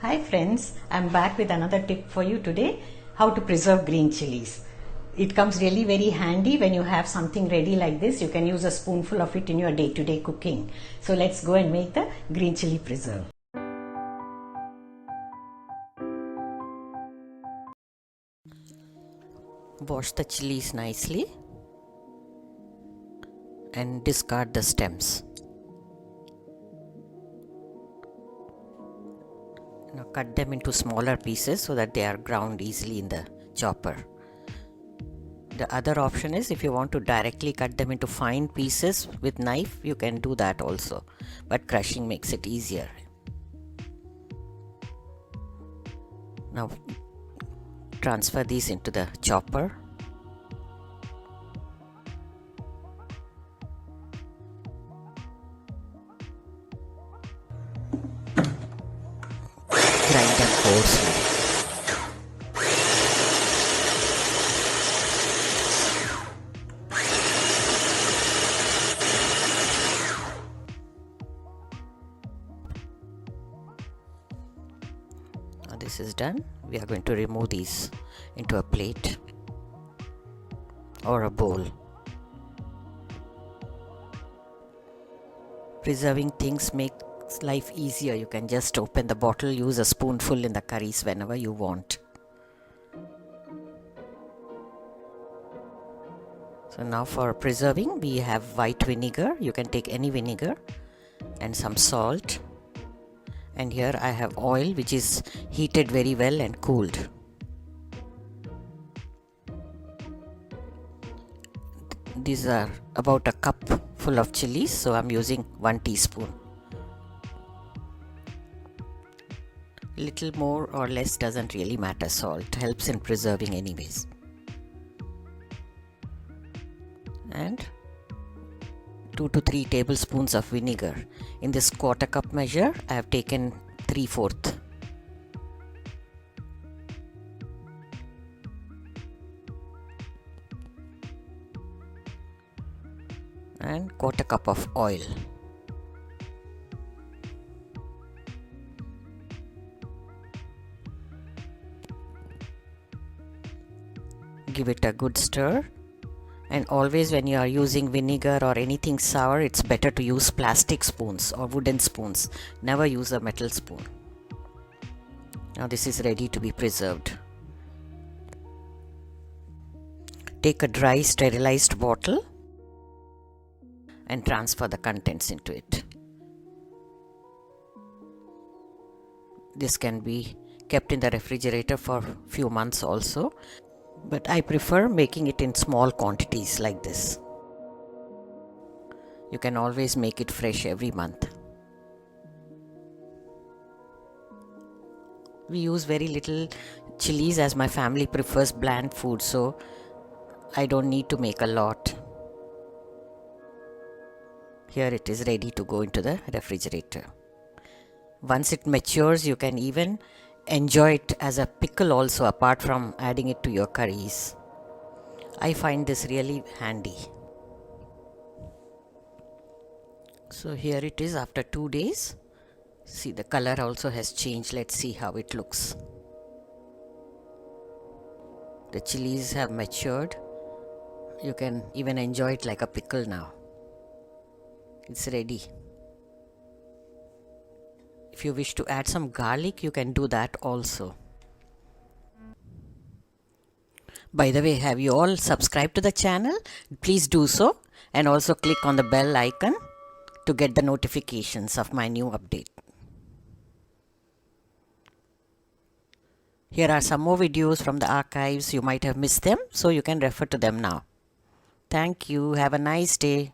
Hi friends, I'm back with another tip for you today, how to preserve green chilies. It comes really very handy when you have something ready like this. You can use a spoonful of it in your day-to-day cooking. So let's go and make the green chili preserve. Wash the chilies nicely and discard the stems. Now cut them into smaller pieces so that they are ground easily in the chopper. The other option is if you want to directly cut them into fine pieces with knife, you can do that also, but crushing makes it easier. Now transfer these into the chopper. Grind them coarsely. Now this is done. We are going to remove these into a plate or a bowl. Preserving things makes life easier. You can just open the bottle, use a spoonful in the curries whenever you want. So now for preserving, we have white vinegar. You can take any vinegar and some salt. And here I have oil which is heated very well and cooled. These are about a cup full of chilies, so I'm using 1 teaspoon. Little more or less doesn't really matter. Salt helps in preserving anyways. And 2 to 3 tablespoons of vinegar. In this quarter cup measure, I have taken 3/4. And quarter cup of oil. Give it a good stir. And always when you are using vinegar or anything sour, it's better to use plastic spoons or wooden spoons. Never use a metal spoon. Now this is ready to be preserved. Take a dry sterilized bottle and transfer the contents into it. This can be kept in the refrigerator for a few months also. But I prefer making it in small quantities like this. You can always make it fresh every month. We use very little chilies as my family prefers bland food, so I don't need to make a lot. Here it is ready to go into the refrigerator. Once it matures, you can even enjoy it as a pickle also, apart from adding it to your curries. I find this really handy. So here it is after 2 days. See, the color also has changed. Let's see how it looks. The chilies have matured. You can even enjoy it like a pickle now. It's ready. If you wish to add some garlic, you can do that also. By the way, have you all subscribed to the channel? Please do so, and also click on the bell icon to get the notifications of my new update. Here are some more videos from the archives. You might have missed them, so you can refer to them now. Thank you. Have a nice day.